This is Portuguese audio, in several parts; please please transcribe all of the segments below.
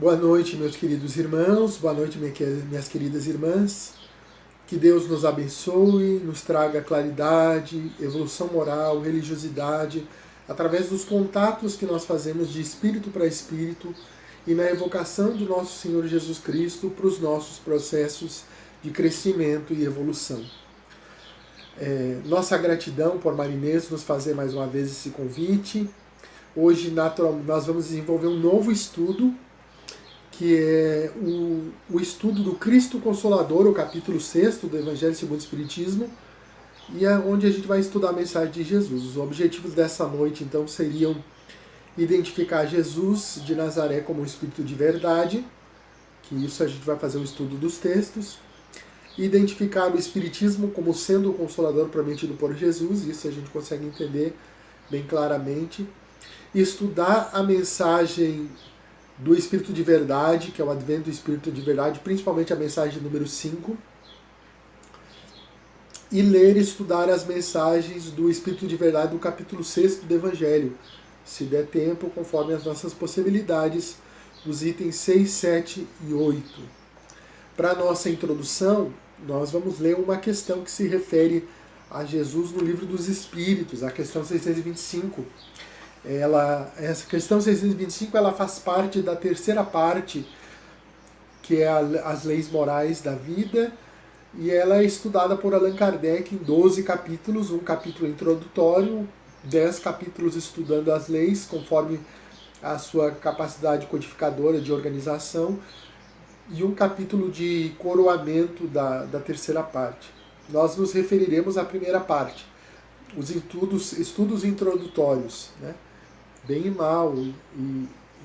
Boa noite, meus queridos irmãos, boa noite, minhas queridas irmãs. Que Deus nos abençoe, nos traga claridade, evolução moral, religiosidade, através dos contatos que nós fazemos de espírito para espírito e na evocação do nosso Senhor Jesus Cristo para os nossos processos de crescimento e evolução. Nossa gratidão por Marinês nos fazer mais uma vez esse convite. Hoje nós vamos desenvolver um novo estudo, que é o estudo do Cristo Consolador, o capítulo 6 do Evangelho segundo o Espiritismo, e é onde a gente vai estudar a mensagem de Jesus. Os objetivos dessa noite, então, seriam identificar Jesus de Nazaré como um Espírito de verdade, que isso a gente vai fazer um estudo dos textos, identificar o Espiritismo como sendo o Consolador prometido por Jesus, isso a gente consegue entender bem claramente, estudar a mensagem do Espírito de Verdade, que é o Advento do Espírito de Verdade, principalmente a mensagem número 5, e ler e estudar as mensagens do Espírito de Verdade do capítulo 6 do Evangelho, se der tempo, conforme as nossas possibilidades, os itens 6, 7 e 8. Para a nossa introdução, nós vamos ler uma questão que se refere a Jesus no Livro dos Espíritos, a questão 625. Essa questão 625 ela faz parte da terceira parte, que é as leis morais da vida, e ela é estudada por Allan Kardec em 12 capítulos, um capítulo introdutório, 10 capítulos estudando as leis, conforme a sua capacidade codificadora de organização, e um capítulo de coroamento da terceira parte. Nós nos referiremos à primeira parte, os estudos introdutórios, né? Bem e mal,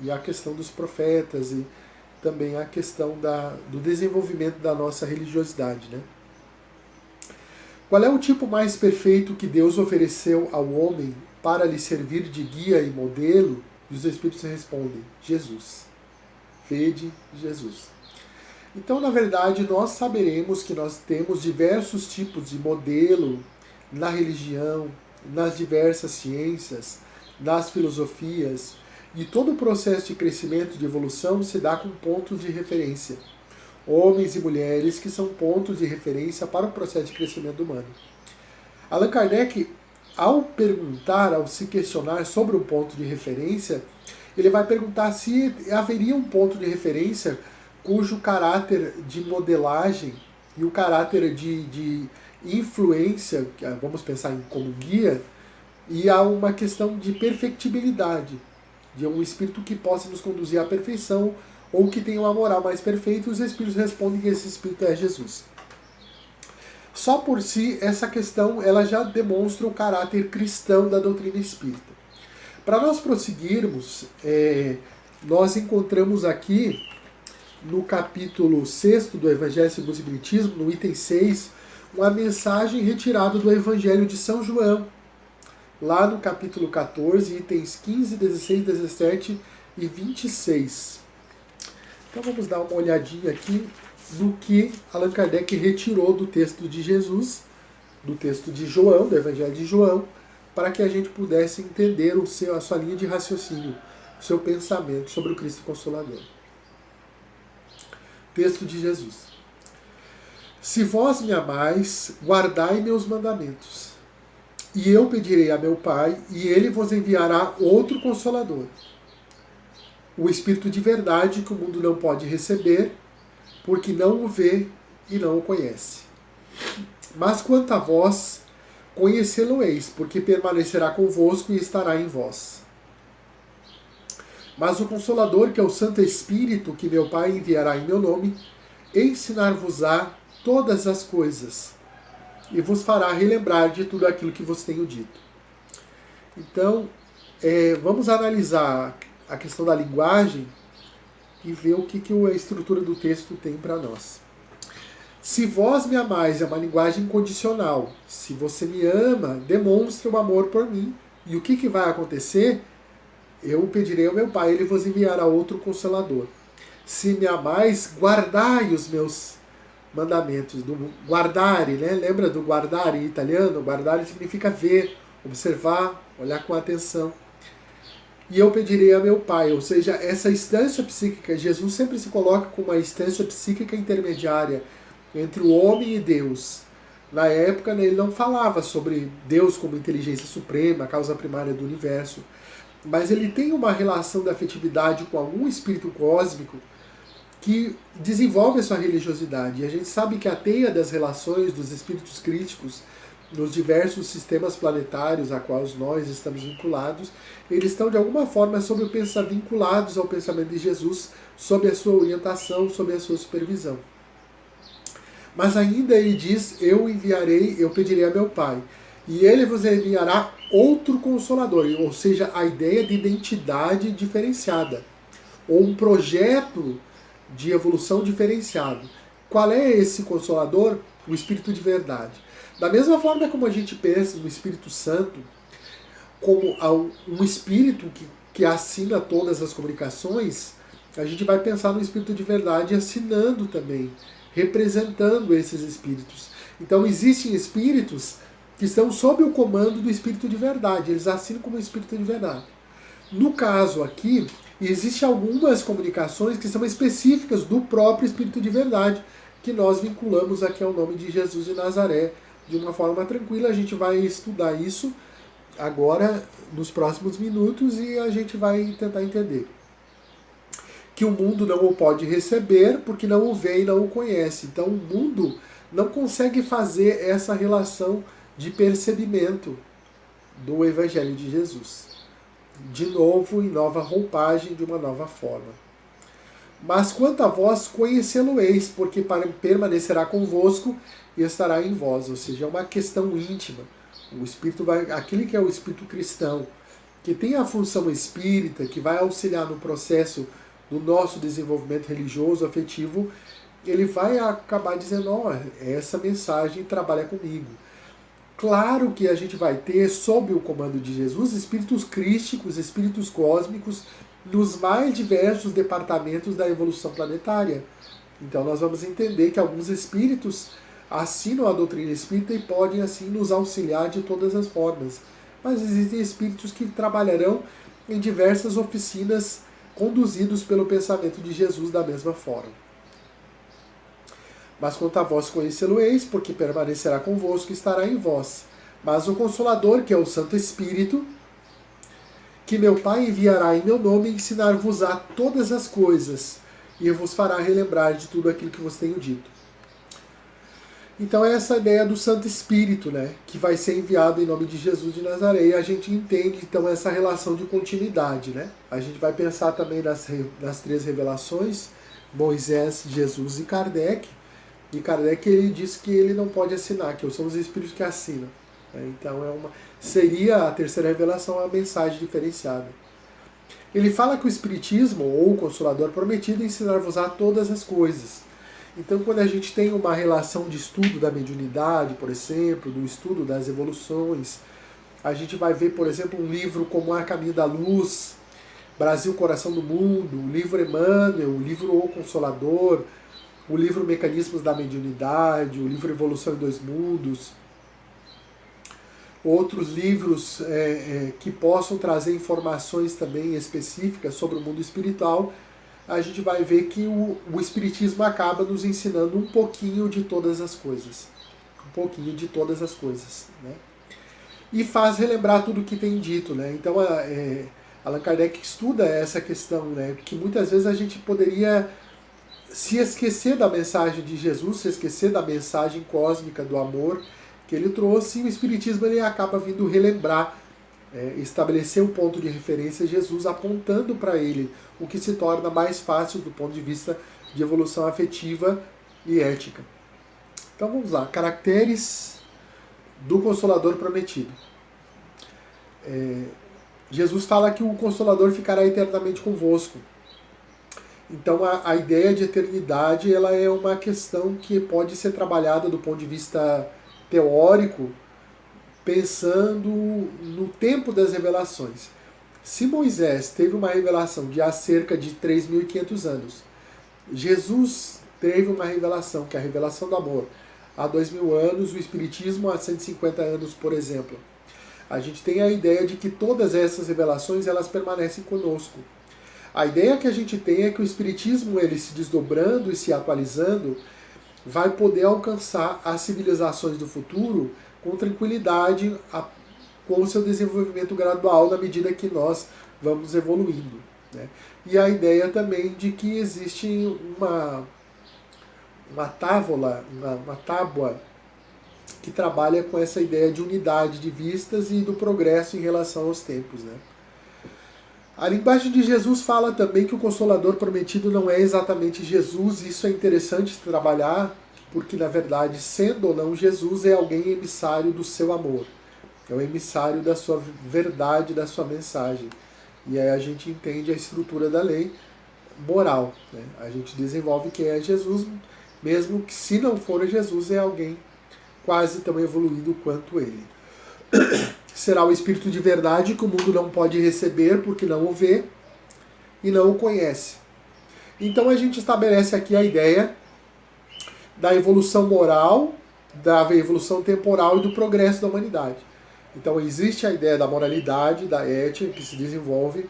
e a questão dos profetas, e também a questão do desenvolvimento da nossa religiosidade. Né? Qual é o tipo mais perfeito que Deus ofereceu ao homem para lhe servir de guia e modelo? E os Espíritos respondem: Jesus. Vede Jesus. Então, na verdade, nós saberemos que nós temos diversos tipos de modelo na religião, nas diversas ciências, nas filosofias, e todo o processo de crescimento e de evolução se dá com pontos de referência. Homens e mulheres que são pontos de referência para o processo de crescimento humano. Allan Kardec, ao se questionar sobre um ponto de referência, ele vai perguntar se haveria um ponto de referência cujo caráter de modelagem e o caráter de influência, vamos pensar em como guia, e há uma questão de perfectibilidade, de um espírito que possa nos conduzir à perfeição, ou que tenha uma moral mais perfeita, e os espíritos respondem que esse espírito é Jesus. Só por si, essa questão ela já demonstra o caráter cristão da doutrina espírita. Para nós prosseguirmos, nós encontramos aqui, no capítulo 6 do Evangelho segundo o Espiritismo, no item 6, uma mensagem retirada do Evangelho de São João, lá no capítulo 14, itens 15, 16, 17 e 26. Então vamos dar uma olhadinha aqui no que Allan Kardec retirou do texto de Jesus, do texto de João, do Evangelho de João, para que a gente pudesse entender a sua linha de raciocínio, o seu pensamento sobre o Cristo Consolador. Texto de Jesus. Se vós me amais, guardai meus mandamentos. E eu pedirei a meu Pai, e ele vos enviará outro Consolador, o Espírito de verdade que o mundo não pode receber, porque não o vê e não o conhece. Mas quanto a vós, conhecê-lo-eis, porque permanecerá convosco e estará em vós. Mas o Consolador, que é o Santo Espírito, que meu Pai enviará em meu nome, ensinar-vos-á todas as coisas, e vos fará relembrar de tudo aquilo que vos tenho dito. Então, vamos analisar a questão da linguagem e ver o que a estrutura do texto tem para nós. Se vós me amais é uma linguagem condicional. Se você me ama, demonstre o amor por mim. E o que vai acontecer? Eu pedirei ao meu Pai, ele vos enviará outro Consolador. Se me amais, guardai os meus mandamentos, do guardare, né? Lembra do guardare em italiano? Guardare significa ver, observar, olhar com atenção. e eu pedirei a meu Pai. Ou seja, essa instância psíquica, Jesus sempre se coloca como uma instância psíquica intermediária entre o homem e Deus. Na época, né, ele não falava sobre Deus como inteligência suprema, causa primária do universo, mas ele tem uma relação de afetividade com algum espírito cósmico que desenvolve a sua religiosidade. E a gente sabe que a teia das relações dos espíritos críticos nos diversos sistemas planetários a quais nós estamos vinculados, eles estão de alguma forma vinculados ao pensamento de Jesus, sob a sua orientação, sob a sua supervisão. Mas ainda ele diz, eu pedirei a meu Pai, e ele vos enviará outro Consolador, ou seja, a ideia de identidade diferenciada, ou um projeto de evolução diferenciado. Qual é esse Consolador? O Espírito de Verdade. Da mesma forma como a gente pensa no Espírito Santo, como um Espírito que assina todas as comunicações, a gente vai pensar no Espírito de Verdade assinando também, representando esses Espíritos. Então existem Espíritos que estão sob o comando do Espírito de Verdade, eles assinam como Espírito de Verdade. No caso aqui, existem algumas comunicações que são específicas do próprio Espírito de Verdade, que nós vinculamos aqui ao nome de Jesus de Nazaré, de uma forma tranquila. A gente vai estudar isso agora, nos próximos minutos, e a gente vai tentar entender. Que o mundo não o pode receber, porque não o vê e não o conhece. Então o mundo não consegue fazer essa relação de percebimento do Evangelho de Jesus. De novo, em nova roupagem, de uma nova forma. Mas quanto a vós, conhecê-lo-eis, porque permanecerá convosco e estará em vós. Ou seja, é uma questão íntima. O Espírito aquele que é o Espírito cristão, que tem a função espírita, que vai auxiliar no processo do nosso desenvolvimento religioso, afetivo, ele vai acabar dizendo, essa mensagem trabalha comigo. Claro que a gente vai ter, sob o comando de Jesus, espíritos crísticos, espíritos cósmicos, nos mais diversos departamentos da evolução planetária. Então nós vamos entender que alguns espíritos assinam a doutrina espírita e podem assim nos auxiliar de todas as formas. Mas existem espíritos que trabalharão em diversas oficinas conduzidos pelo pensamento de Jesus da mesma forma. Mas quanto a vós conhecê-lo-eis, porque permanecerá convosco e estará em vós. Mas o Consolador, que é o Santo Espírito, que meu Pai enviará em meu nome, ensinar-vos-á todas as coisas, e vos fará relembrar de tudo aquilo que vos tenho dito. Então é essa ideia do Santo Espírito, né, que vai ser enviado em nome de Jesus de Nazaré, e a gente entende então essa relação de continuidade, né? A gente vai pensar também nas três revelações, Moisés, Jesus e Kardec. E Kardec ele diz que ele não pode assinar, que são os espíritos que assinam. Então seria a terceira revelação a mensagem diferenciada. Ele fala que o Espiritismo, ou o Consolador prometido, ensinar-vos-á todas as coisas. Então quando a gente tem uma relação de estudo da mediunidade, por exemplo, do estudo das evoluções, a gente vai ver, por exemplo, um livro como A Caminho da Luz, Brasil, Coração do Mundo, o livro Emmanuel, o livro O Consolador, o livro Mecanismos da Mediunidade, o livro Evolução em Dois Mundos, outros livros que possam trazer informações também específicas sobre o mundo espiritual, a gente vai ver que o Espiritismo acaba nos ensinando um pouquinho de todas as coisas. Um pouquinho de todas as coisas. Né? E faz relembrar tudo o que tem dito. Né? Então, Allan Kardec estuda essa questão, né? Que muitas vezes a gente poderia se esquecer da mensagem de Jesus, se esquecer da mensagem cósmica do amor que ele trouxe, e o Espiritismo ele acaba vindo relembrar, estabelecer um ponto de referência, Jesus apontando para ele, o que se torna mais fácil do ponto de vista de evolução afetiva e ética. Então vamos lá, caracteres do Consolador prometido. Jesus fala que o Consolador ficará eternamente convosco. Então a ideia de eternidade ela é uma questão que pode ser trabalhada do ponto de vista teórico, pensando no tempo das revelações. Se Moisés teve uma revelação de há cerca de 3.500 anos, Jesus teve uma revelação, que é a revelação do amor, há 2.000 anos, o Espiritismo há 150 anos, por exemplo. A gente tem a ideia de que todas essas revelações elas permanecem conosco. A ideia que a gente tem é que o Espiritismo, ele se desdobrando e se atualizando, vai poder alcançar as civilizações do futuro com tranquilidade, com o seu desenvolvimento gradual na medida que nós vamos evoluindo, né? E a ideia também de que existe uma tábua que trabalha com essa ideia de unidade de vistas e do progresso em relação aos tempos, né? A linguagem de Jesus fala também que o Consolador prometido não é exatamente Jesus. Isso é interessante trabalhar, porque na verdade, sendo ou não Jesus, é alguém emissário do seu amor. É o emissário da sua verdade, da sua mensagem. E aí a gente entende a estrutura da lei moral, né? A gente desenvolve quem é Jesus, mesmo que se não for Jesus, é alguém quase tão evoluído quanto ele. Será o Espírito de verdade que o mundo não pode receber porque não o vê e não o conhece. Então a gente estabelece aqui a ideia da evolução moral, da evolução temporal e do progresso da humanidade. Então existe a ideia da moralidade, da ética que se desenvolve.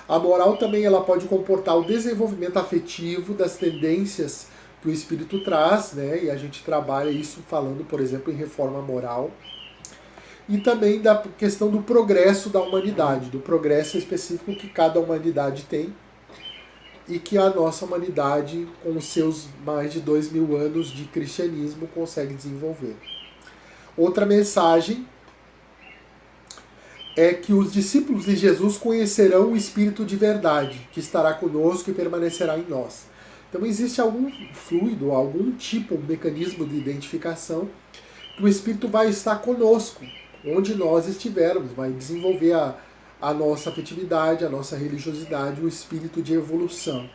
A moral também ela pode comportar o desenvolvimento afetivo das tendências que o Espírito traz, né? E a gente trabalha isso falando, por exemplo, em reforma moral. E também da questão do progresso da humanidade, do progresso específico que cada humanidade tem e que a nossa humanidade, com os seus mais de 2000 anos de cristianismo, consegue desenvolver. Outra mensagem é que os discípulos de Jesus conhecerão o Espírito de verdade, que estará conosco e permanecerá em nós. Então existe algum fluido, algum tipo, um mecanismo de identificação que o Espírito vai estar conosco, onde nós estivermos, vai desenvolver a nossa afetividade, a nossa religiosidade, o espírito de evolução.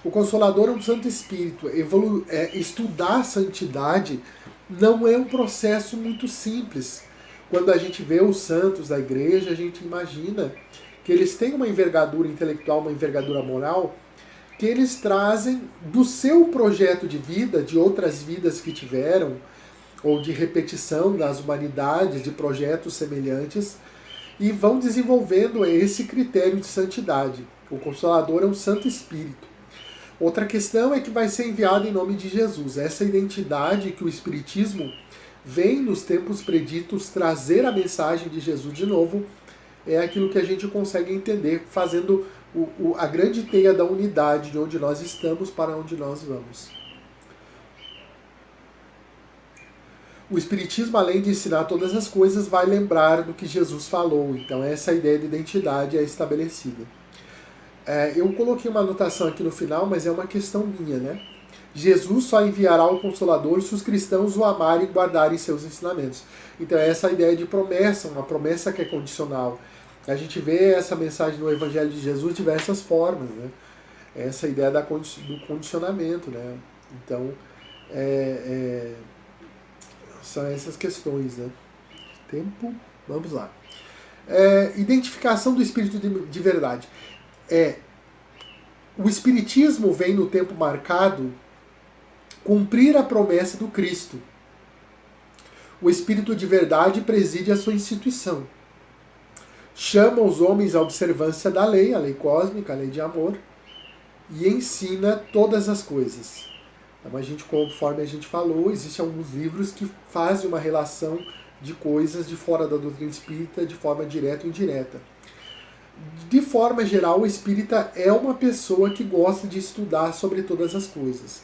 O Consolador é um Santo Espírito. Estudar a santidade não é um processo muito simples. Quando a gente vê os santos da igreja, a gente imagina que eles têm uma envergadura intelectual, uma envergadura moral, que eles trazem do seu projeto de vida, de outras vidas que tiveram, ou de repetição das humanidades, de projetos semelhantes, e vão desenvolvendo esse critério de santidade. O Consolador é um Santo Espírito. Outra questão é que vai ser enviado em nome de Jesus. Essa identidade que o Espiritismo vem nos tempos preditos trazer a mensagem de Jesus de novo, é aquilo que a gente consegue entender fazendo a grande teia da unidade de onde nós estamos para onde nós vamos. O Espiritismo, além de ensinar todas as coisas, vai lembrar do que Jesus falou. Então essa ideia de identidade é estabelecida. Eu coloquei uma anotação aqui no final, mas é uma questão minha, né? Jesus só enviará o Consolador se os cristãos o amarem e guardarem seus ensinamentos. Então essa ideia de promessa, uma promessa que é condicional. A gente vê essa mensagem no Evangelho de Jesus de diversas formas, né? Essa ideia do condicionamento, né? Então, são essas questões, né? Tempo, vamos lá. Identificação do Espírito de verdade. O Espiritismo vem no tempo marcado cumprir a promessa do Cristo. O Espírito de verdade preside a sua instituição. Chama os homens à observância da lei, a lei cósmica, a lei de amor, e ensina todas as coisas. Então, conforme a gente falou, existem alguns livros que fazem uma relação de coisas de fora da doutrina espírita de forma direta ou indireta. De forma geral, o espírita é uma pessoa que gosta de estudar sobre todas as coisas.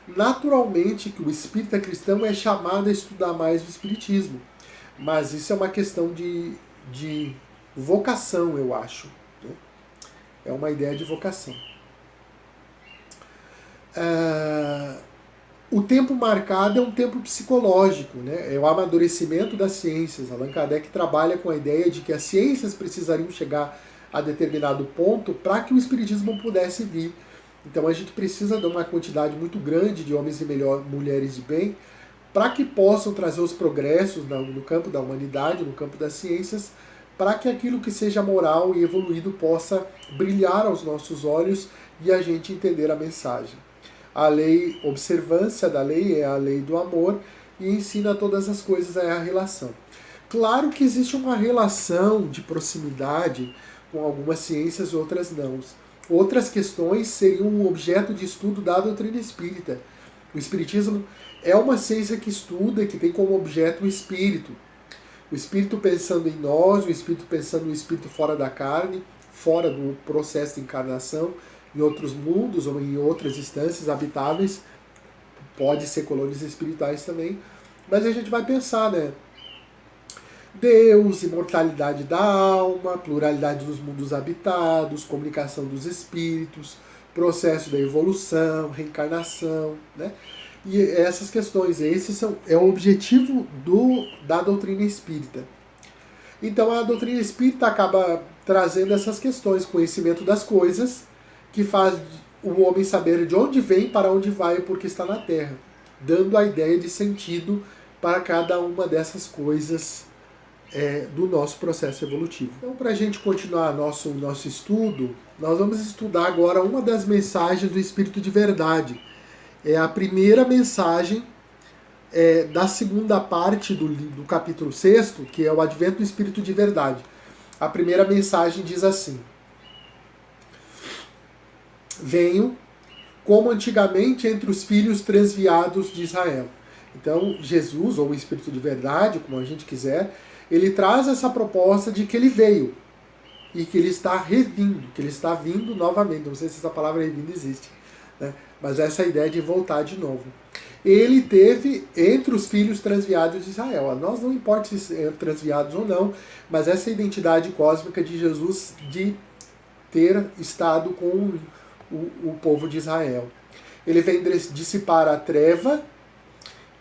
Naturalmente que o espírita cristão é chamado a estudar mais o espiritismo, mas isso é uma questão de vocação, eu acho. Né? É uma ideia de vocação. O tempo marcado é um tempo psicológico, né? É o amadurecimento das ciências. Allan Kardec trabalha com a ideia de que as ciências precisariam chegar a determinado ponto para que o espiritismo pudesse vir. Então a gente precisa de uma quantidade muito grande de homens e mulheres de bem para que possam trazer os progressos no campo da humanidade, no campo das ciências, para que aquilo que seja moral e evoluído possa brilhar aos nossos olhos e a gente entender a mensagem. A lei, observância da lei é a lei do amor e ensina todas as coisas, é a relação. Claro que existe uma relação de proximidade com algumas ciências, outras não. Outras questões seriam um objeto de estudo da doutrina espírita. O espiritismo é uma ciência que estuda, que tem como objeto o espírito. O espírito pensando em nós, o espírito pensando no espírito fora da carne, fora do processo de encarnação, em outros mundos ou em outras instâncias habitáveis. Pode ser colônias espirituais também. Mas a gente vai pensar, né? Deus, imortalidade da alma, pluralidade dos mundos habitados, comunicação dos espíritos, processo da evolução, reencarnação, né? E essas questões, é o objetivo da doutrina espírita. Então a doutrina espírita acaba trazendo essas questões, conhecimento das coisas, que faz o homem saber de onde vem, para onde vai e por que está na Terra, dando a ideia de sentido para cada uma dessas coisas do nosso processo evolutivo. Então, para a gente continuar nosso estudo, nós vamos estudar agora uma das mensagens do Espírito de Verdade. É a primeira mensagem da segunda parte do capítulo 6, que é o Advento do Espírito de Verdade. A primeira mensagem diz assim: venho como antigamente entre os filhos transviados de Israel. Então, Jesus, ou o Espírito de Verdade, como a gente quiser, ele traz essa proposta de que ele veio e que ele está revindo, que ele está vindo novamente. Não sei se essa palavra revindo existe, né? Mas essa ideia de voltar de novo. Ele teve entre os filhos transviados de Israel. A nós não importa se são transviados ou não, mas essa identidade cósmica de Jesus de ter estado com o povo de Israel. Ele vem dissipar a treva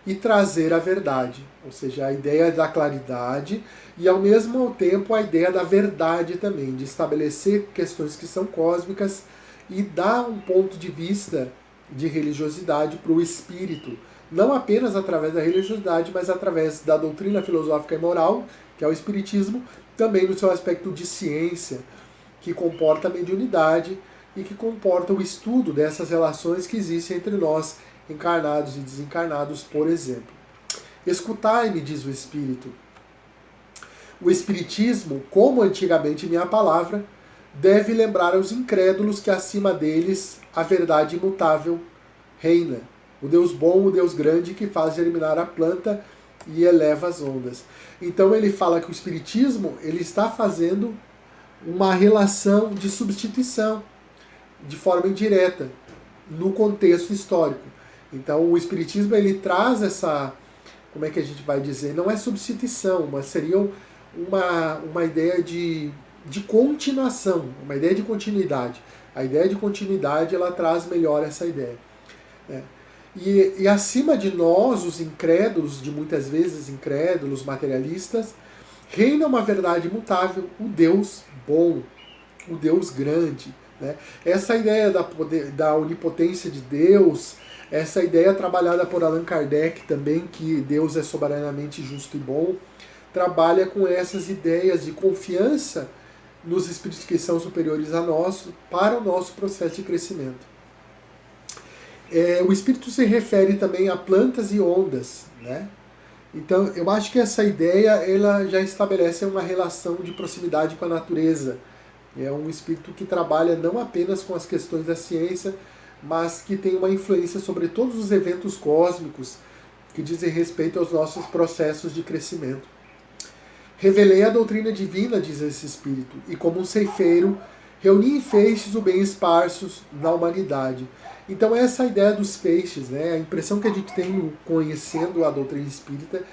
e trazer a verdade, ou seja, a ideia da claridade e ao mesmo tempo a ideia da verdade também, de estabelecer questões que são cósmicas e dar um ponto de vista de religiosidade para o espírito, não apenas através da religiosidade, mas através da doutrina filosófica e moral, que é o espiritismo, também no seu aspecto de ciência, que comporta a mediunidade e que comporta o estudo dessas relações que existem entre nós, encarnados e desencarnados, por exemplo. Escutai-me, diz o Espírito. O Espiritismo, como antigamente minha palavra, deve lembrar aos incrédulos que acima deles a verdade imutável reina. O Deus bom, o Deus grande, que faz germinar a planta e eleva as ondas. Então ele fala que o Espiritismo ele está fazendo uma relação de substituição, de forma indireta, no contexto histórico. Então o Espiritismo ele traz essa, como é que a gente vai dizer, não é substituição, mas seria uma ideia de continuação, uma ideia de continuidade. A ideia de continuidade ela traz melhor essa ideia. Né? E acima de nós, os incrédulos, de muitas vezes incrédulos, materialistas, reina uma verdade imutável, o Deus bom, o Deus grande. Né? Essa ideia da onipotência de Deus, essa ideia trabalhada por Allan Kardec também, que Deus é soberanamente justo e bom, trabalha com essas ideias de confiança nos espíritos que são superiores a nós para o nosso processo de crescimento. O espírito se refere também a plantas e ondas, né? Então eu acho que essa ideia ela já estabelece uma relação de proximidade com a natureza. É um espírito que trabalha não apenas com as questões da ciência, mas que tem uma influência sobre todos os eventos cósmicos que dizem respeito aos nossos processos de crescimento. Revelei a doutrina divina, diz esse espírito, e como um ceifeiro, reuni em feixes o bem esparsos na humanidade. Então essa ideia dos feixes, né, a impressão que a gente tem conhecendo a doutrina espírita,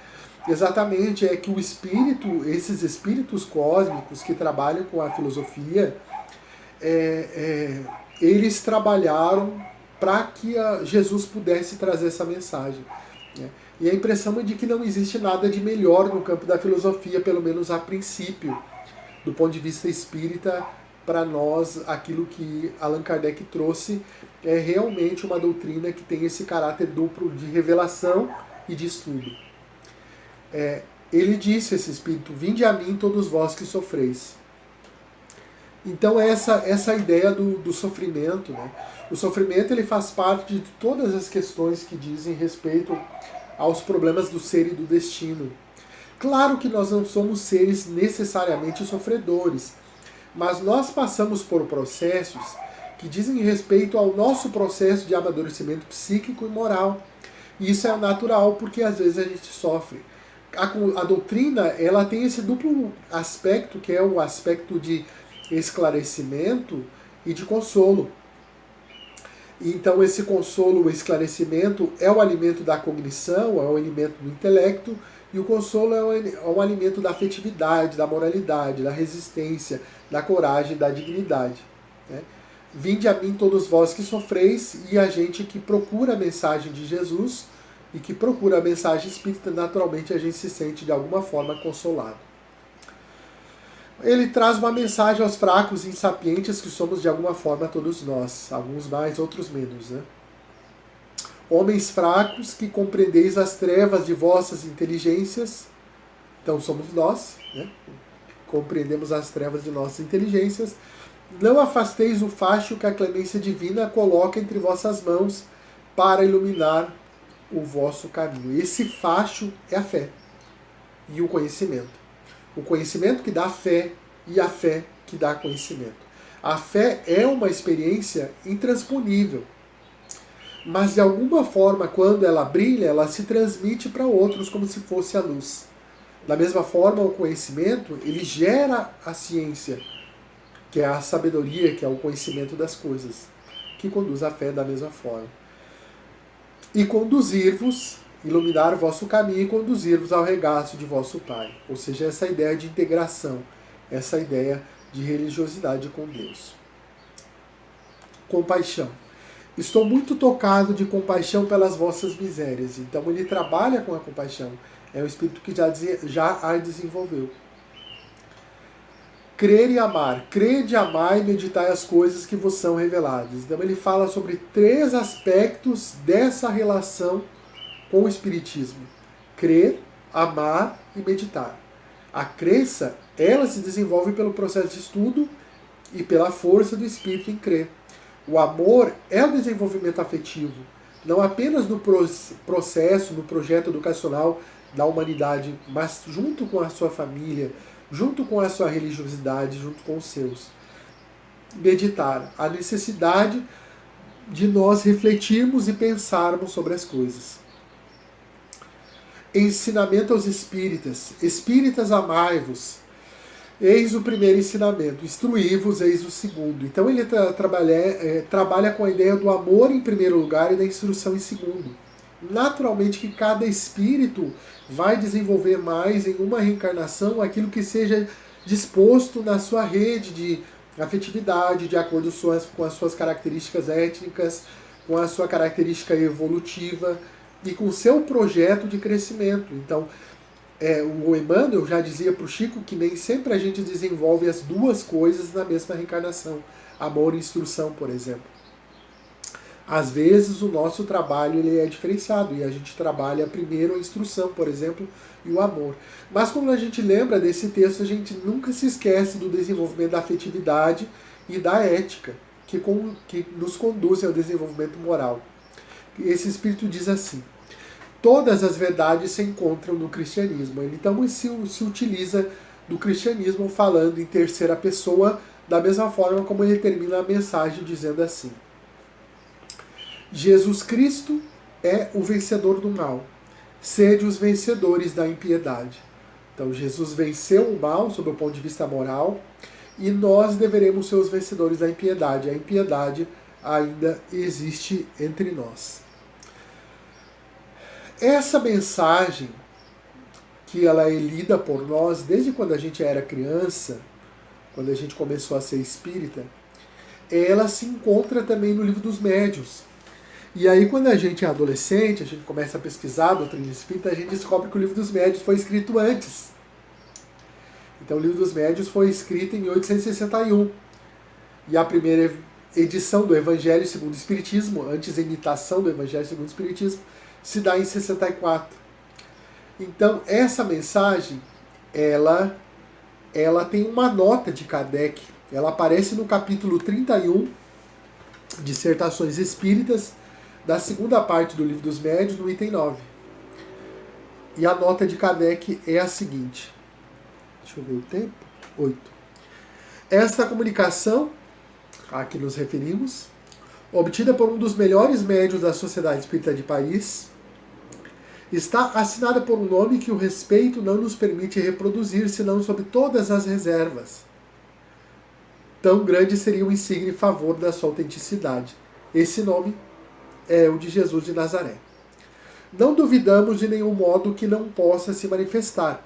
exatamente é que o espírito, esses espíritos cósmicos que trabalham com a filosofia, eles trabalharam para que Jesus pudesse trazer essa mensagem. Né? E a impressão é de que não existe nada de melhor no campo da filosofia, pelo menos a princípio, do ponto de vista espírita, para nós, aquilo que Allan Kardec trouxe é realmente uma doutrina que tem esse caráter duplo de revelação e de estudo. Ele disse, esse espírito, vinde a mim todos vós que sofreis. Então essa ideia do sofrimento, né? O sofrimento ele faz parte de todas as questões que dizem respeito aos problemas do ser e do destino. Claro que nós não somos seres necessariamente sofredores, mas nós passamos por processos que dizem respeito ao nosso processo de amadurecimento psíquico e moral. E isso é natural, porque às vezes a gente sofre. A doutrina, ela tem esse duplo aspecto, que é o aspecto de esclarecimento e de consolo. Então esse consolo, o esclarecimento, é o alimento da cognição, é o alimento do intelecto, e o consolo é o alimento da afetividade, da moralidade, da resistência, da coragem, da dignidade. Né? Vinde a mim todos vós que sofreis, e a gente que procura a mensagem de Jesus e que procura a mensagem espírita, naturalmente a gente se sente de alguma forma consolado. Ele traz uma mensagem aos fracos e insapientes que somos de alguma forma todos nós, alguns mais, outros menos, né? Homens fracos que compreendeis as trevas de vossas inteligências, então somos nós, né? Compreendemos as trevas de nossas inteligências. Não afasteis o facho que a clemência divina coloca entre vossas mãos para iluminar o vosso caminho. Esse facho é a fé e o conhecimento. O conhecimento que dá fé e a fé que dá conhecimento. A fé é uma experiência intransponível, mas de alguma forma, quando ela brilha, ela se transmite para outros como se fosse a luz. Da mesma forma, o conhecimento, ele gera a ciência, que é a sabedoria, que é o conhecimento das coisas, que conduz à fé da mesma forma. E conduzir-vos, iluminar o vosso caminho e conduzir-vos ao regaço de vosso Pai. Ou seja, essa ideia de integração, essa ideia de religiosidade com Deus. Compaixão. Estou muito tocado de compaixão pelas vossas misérias. Então ele trabalha com a compaixão. É um espírito que já a desenvolveu. Crer e amar. Crede, amar e meditai as coisas que vos são reveladas. Então ele fala sobre 3 aspectos dessa relação com o Espiritismo. Crer, amar e meditar. A crença, ela se desenvolve pelo processo de estudo e pela força do Espírito em crer. O amor é o desenvolvimento afetivo, não apenas no processo, no projeto educacional da humanidade, mas junto com a sua família, junto com a sua religiosidade, junto com os seus. Meditar, a necessidade de nós refletirmos e pensarmos sobre as coisas. Ensinamento aos espíritas. Espíritas, amai-vos. Eis o primeiro ensinamento. Instruí-vos, eis o segundo. Então ele trabalha com a ideia do amor em primeiro lugar e da instrução em segundo. Naturalmente que cada espírito vai desenvolver mais em uma reencarnação aquilo que seja disposto na sua rede de afetividade, de acordo com as suas características étnicas, com a sua característica evolutiva e com o seu projeto de crescimento. Então, o Emmanuel já dizia para o Chico que nem sempre a gente desenvolve as duas coisas na mesma reencarnação. Amor e instrução, por exemplo. Às vezes o nosso trabalho ele é diferenciado e a gente trabalha primeiro a instrução, por exemplo, e o amor. Mas quando a gente lembra desse texto, a gente nunca se esquece do desenvolvimento da afetividade e da ética, que nos conduzem ao desenvolvimento moral. Esse espírito diz assim: todas as verdades se encontram no cristianismo. Então ele se utiliza do cristianismo falando em terceira pessoa, da mesma forma como ele termina a mensagem dizendo assim: Jesus Cristo é o vencedor do mal. Sede os vencedores da impiedade. Então Jesus venceu o mal sob o ponto de vista moral e nós deveremos ser os vencedores da impiedade. A impiedade ainda existe entre nós. Essa mensagem, que ela é lida por nós desde quando a gente era criança, quando a gente começou a ser espírita, ela se encontra também no Livro dos Médiuns. E aí quando a gente é adolescente, a gente começa a pesquisar a doutrina espírita, a gente descobre que o Livro dos Médiuns foi escrito antes. Então o Livro dos Médiuns foi escrito em 1861. E a primeira edição do Evangelho segundo o Espiritismo, antes a imitação do Evangelho segundo o Espiritismo, se dá em 64. Então, essa mensagem, ela tem uma nota de Kardec. Ela aparece no capítulo 31, Dissertações Espíritas, da segunda parte do Livro dos Médiuns, no item 9. E a nota de Kardec é a seguinte. Deixa eu ver o tempo. 8. Esta comunicação, a que nos referimos, obtida por um dos melhores médiuns da Sociedade Espírita de Paris, está assinada por um nome que o respeito não nos permite reproduzir, senão sob todas as reservas. Tão grande seria o insígnia em favor da sua autenticidade. Esse nome é o de Jesus de Nazaré. Não duvidamos de nenhum modo que não possa se manifestar.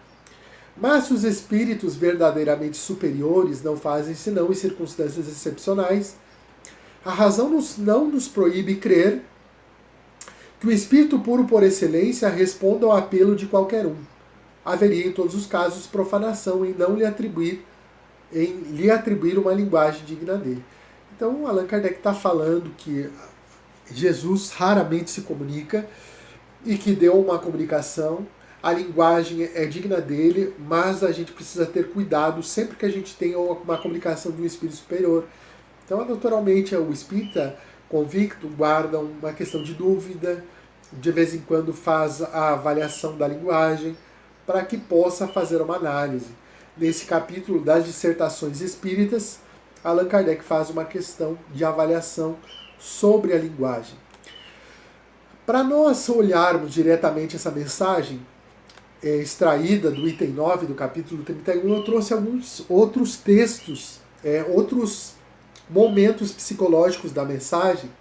Mas se os espíritos verdadeiramente superiores não fazem senão em circunstâncias excepcionais, a razão não nos proíbe crer que o espírito puro por excelência responda ao apelo de qualquer um. Haveria em todos os casos profanação em não lhe atribuir uma linguagem digna dele. Então Allan Kardec está falando que Jesus raramente se comunica e que deu uma comunicação, a linguagem é digna dele, mas a gente precisa ter cuidado sempre que a gente tem uma comunicação de um espírito superior. Então, naturalmente, o espírita convicto guarda uma questão de dúvida, de vez em quando faz a avaliação da linguagem, para que possa fazer uma análise. Nesse capítulo das dissertações espíritas, Allan Kardec faz uma questão de avaliação sobre a linguagem. Para nós olharmos diretamente essa mensagem extraída do item 9 do capítulo 31, eu trouxe alguns outros textos, outros momentos psicológicos da mensagem,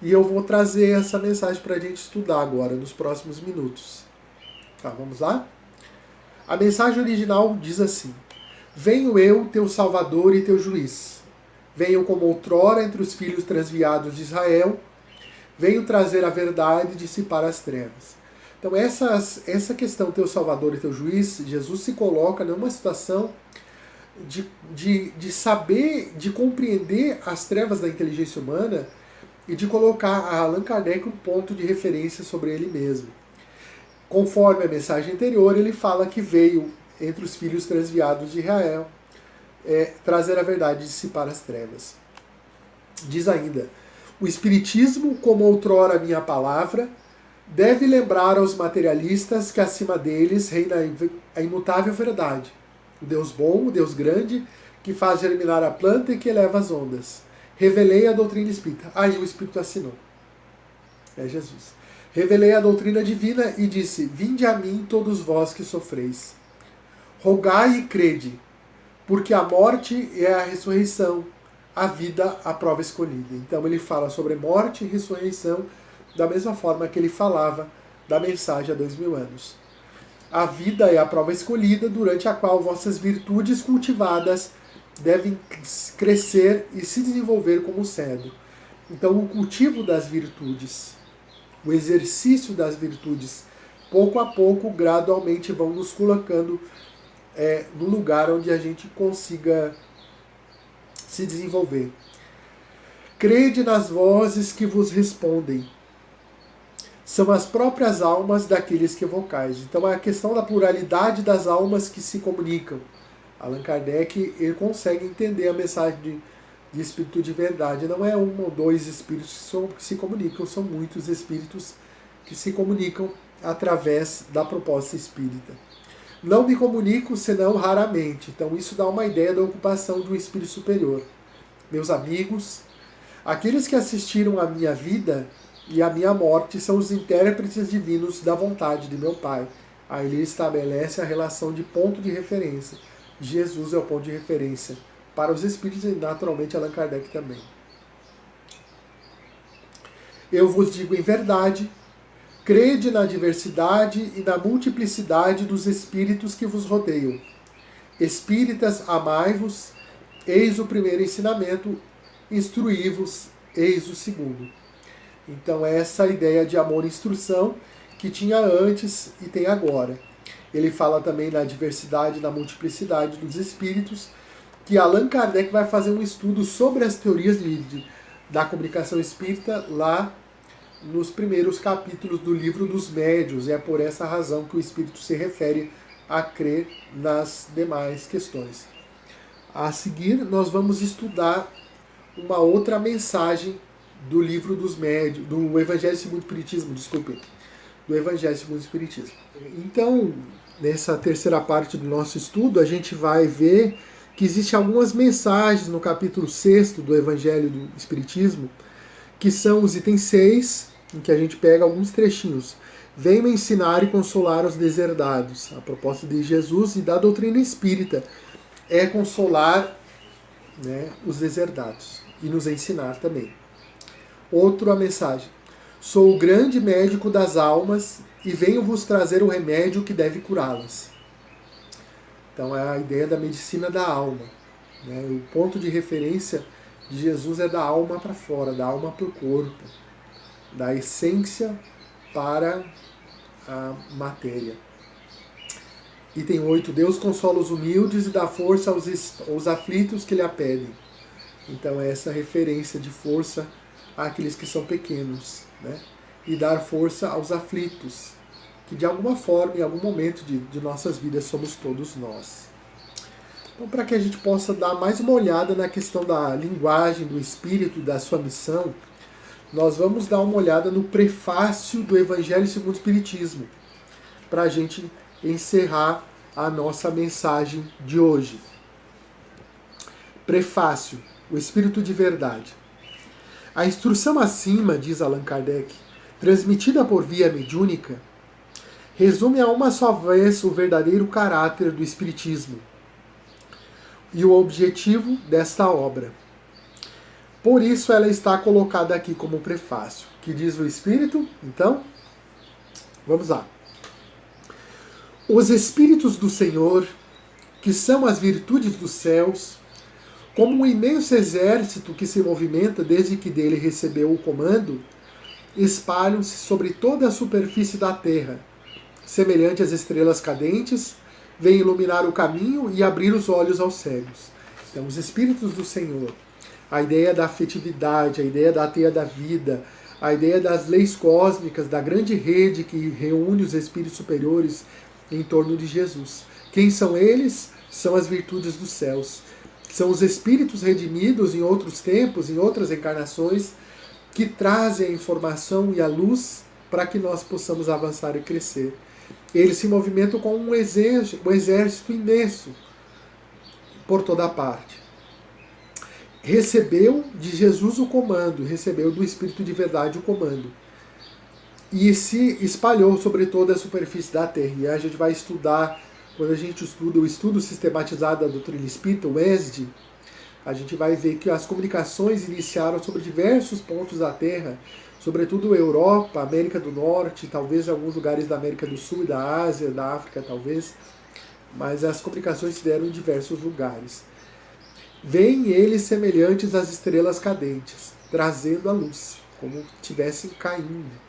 e eu vou trazer essa mensagem para a gente estudar agora, nos próximos minutos. Tá, vamos lá? A mensagem original diz assim: Venho eu, teu Salvador e teu Juiz. Venho como outrora entre os filhos transviados de Israel. Venho trazer a verdade e dissipar as trevas. Então essa questão, teu Salvador e teu Juiz, Jesus se coloca numa situação de saber, de compreender as trevas da inteligência humana e de colocar a Allan Kardec um ponto de referência sobre ele mesmo. Conforme a mensagem anterior, ele fala que veio entre os filhos transviados de Israel trazer a verdade e dissipar as trevas. Diz ainda: o Espiritismo, como outrora minha palavra, deve lembrar aos materialistas que acima deles reina a imutável verdade. O Deus bom, o Deus grande, que faz germinar a planta e que eleva as ondas. Revelei a doutrina espírita. Aí o Espírito assinou. É Jesus. Revelei a doutrina divina e disse: Vinde a mim todos vós que sofreis. Rogai e crede, porque a morte é a ressurreição, a vida a prova escolhida. Então ele fala sobre morte e ressurreição da mesma forma que ele falava da mensagem há 2000 anos. A vida é a prova escolhida, durante a qual vossas virtudes cultivadas devem crescer e se desenvolver como cedro. Então o cultivo das virtudes, o exercício das virtudes, pouco a pouco, gradualmente vão nos colocando no lugar onde a gente consiga se desenvolver. Crede nas vozes que vos respondem. São as próprias almas daqueles que evocais. Então a questão da pluralidade das almas que se comunicam. Allan Kardec ele consegue entender a mensagem de espírito de verdade. Não é um ou dois espíritos que se comunicam, são muitos espíritos que se comunicam através da proposta espírita. Não me comunico senão raramente. Então isso dá uma ideia da ocupação de um espírito superior. Meus amigos, aqueles que assistiram à minha vida e à minha morte são os intérpretes divinos da vontade de meu Pai. Aí ele estabelece a relação de ponto de referência. Jesus é o ponto de referência para os espíritos e naturalmente Allan Kardec também. Eu vos digo em verdade, crede na diversidade e na multiplicidade dos espíritos que vos rodeiam. Espíritas, amai-vos, eis o primeiro ensinamento, instruí-vos, eis o segundo. Então essa ideia de amor e instrução que tinha antes e tem agora. Ele fala também na diversidade, na multiplicidade dos espíritos, que Allan Kardec vai fazer um estudo sobre as teorias da comunicação espírita lá nos primeiros capítulos do livro dos médiuns. E é por essa razão que o espírito se refere a crer nas demais questões. A seguir, nós vamos estudar uma outra mensagem do livro dos médiuns, do Evangelho segundo o Espiritismo, do Evangelho segundo o Espiritismo. Então, nessa terceira parte do nosso estudo, a gente vai ver que existem algumas mensagens no capítulo 6 do Evangelho do Espiritismo, que são os itens 6, em que a gente pega alguns trechinhos. Venham ensinar e consolar os deserdados. A proposta de Jesus e da doutrina espírita é consolar, né, os deserdados e nos ensinar também. Outra mensagem. Sou o grande médico das almas e venho vos trazer o remédio que deve curá-las. Então é a ideia da medicina da alma, né? O ponto de referência de Jesus é da alma para fora, da alma para o corpo, da essência para a matéria. Item 8. Deus consola os humildes e dá força aos aflitos que lhe a pedem. Então é essa referência de força àqueles que são pequenos, né? E dar força aos aflitos, que de alguma forma, em algum momento de nossas vidas, somos todos nós. Então, para que a gente possa dar mais uma olhada na questão da linguagem, do espírito e da sua missão, nós vamos dar uma olhada no prefácio do Evangelho segundo o Espiritismo, para a gente encerrar a nossa mensagem de hoje. Prefácio, o Espírito de Verdade. A instrução acima, diz Allan Kardec, transmitida por via mediúnica, resume a uma só vez o verdadeiro caráter do Espiritismo e o objetivo desta obra. Por isso ela está colocada aqui como prefácio. Que diz o Espírito? Então, vamos lá. Os Espíritos do Senhor, que são as virtudes dos céus, como um imenso exército que se movimenta desde que dele recebeu o comando, espalham-se sobre toda a superfície da terra, semelhante às estrelas cadentes, vêm iluminar o caminho e abrir os olhos aos cegos. Então, os Espíritos do Senhor, a ideia da afetividade, a ideia da teia da vida, a ideia das leis cósmicas, da grande rede que reúne os espíritos superiores em torno de Jesus. Quem são eles? São as virtudes dos céus. São os espíritos redimidos em outros tempos, em outras encarnações, que trazem a informação e a luz para que nós possamos avançar e crescer. Eles se movimentam com um exército imenso por toda parte. Recebeu de Jesus o comando, recebeu do Espírito de Verdade o comando. E se espalhou sobre toda a superfície da Terra. E a gente vai estudar, quando a gente estuda o estudo sistematizado da doutrina espírita, o ESD, a gente vai ver que as comunicações iniciaram sobre diversos pontos da Terra, sobretudo Europa, América do Norte, talvez alguns lugares da América do Sul e da Ásia, da África talvez, mas as comunicações se deram em diversos lugares. Vêm eles semelhantes às estrelas cadentes, trazendo a luz, como estivessem caindo.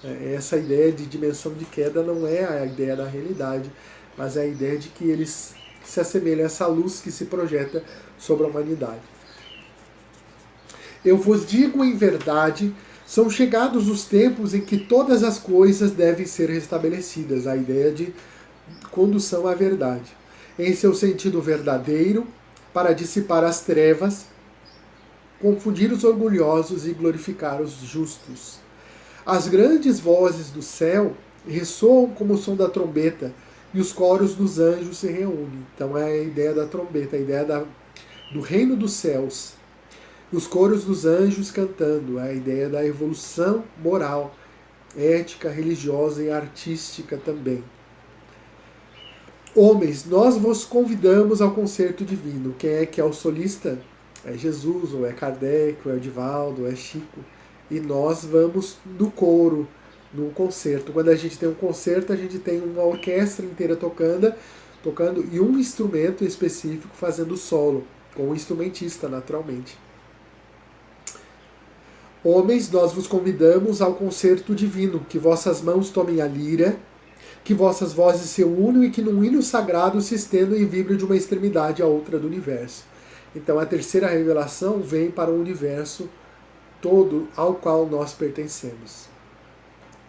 Essa ideia de dimensão de queda não é a ideia da realidade, mas é a ideia de que eles se assemelham a essa luz que se projeta sobre a humanidade. Eu vos digo em verdade, são chegados os tempos em que todas as coisas devem ser restabelecidas, a ideia de condução à verdade, em seu sentido verdadeiro, para dissipar as trevas, confundir os orgulhosos e glorificar os justos. As grandes vozes do céu ressoam como o som da trombeta, e os coros dos anjos se reúnem. Então é a ideia da trombeta, a ideia do reino dos céus. Os coros dos anjos cantando, a ideia da evolução moral, ética, religiosa e artística também. Homens, nós vos convidamos ao concerto divino. Quem é que é o solista? É Jesus, ou é Kardec, ou é Edivaldo, ou é Chico. E nós vamos no coro, no concerto. Quando a gente tem um concerto, a gente tem uma orquestra inteira tocando e um instrumento específico fazendo solo, com um instrumentista, naturalmente. Homens, nós vos convidamos ao concerto divino, que vossas mãos tomem a lira, que vossas vozes se unam e que num hino sagrado se estendam e vibrem de uma extremidade à outra do universo. Então a terceira revelação vem para o universo todo ao qual nós pertencemos.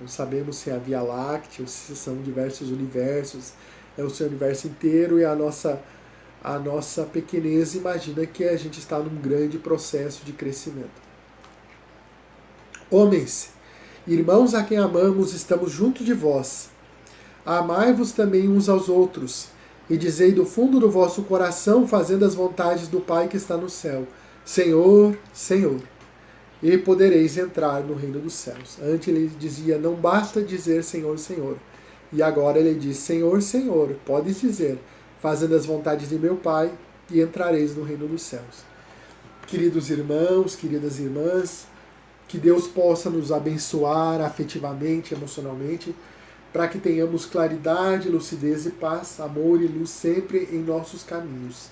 Não sabemos se é a Via Láctea, ou se são diversos universos, é o seu universo inteiro e a nossa pequenez imagina que a gente está num grande processo de crescimento. Homens, Irmãos a quem amamos, estamos junto de vós. Amai-vos também uns aos outros, e dizei do fundo do vosso coração, fazendo as vontades do Pai que está no céu: Senhor, Senhor, e podereis entrar no reino dos céus. Antes ele dizia, não basta dizer Senhor, Senhor. E agora ele diz, Senhor, Senhor, podes dizer, fazendo as vontades de meu Pai, e entrareis no reino dos céus. Queridos irmãos, queridas irmãs, que Deus possa nos abençoar afetivamente, emocionalmente, para que tenhamos claridade, lucidez e paz, amor e luz sempre em nossos caminhos.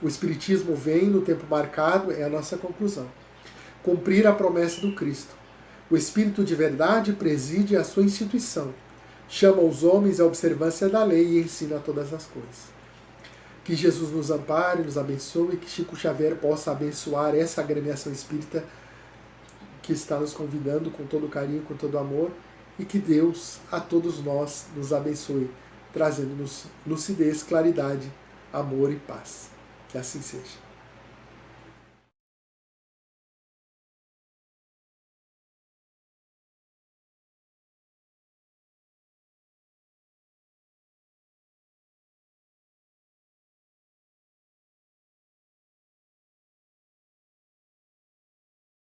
O Espiritismo vem no tempo marcado, é a nossa conclusão. Cumprir a promessa do Cristo. O Espírito de verdade preside a sua instituição, chama os homens à observância da lei e ensina todas as coisas. Que Jesus nos ampare, nos abençoe, que Chico Xavier possa abençoar essa agremiação espírita que está nos convidando com todo carinho, com todo amor, e que Deus a todos nós nos abençoe, trazendo-nos lucidez, claridade, amor e paz. Que assim seja.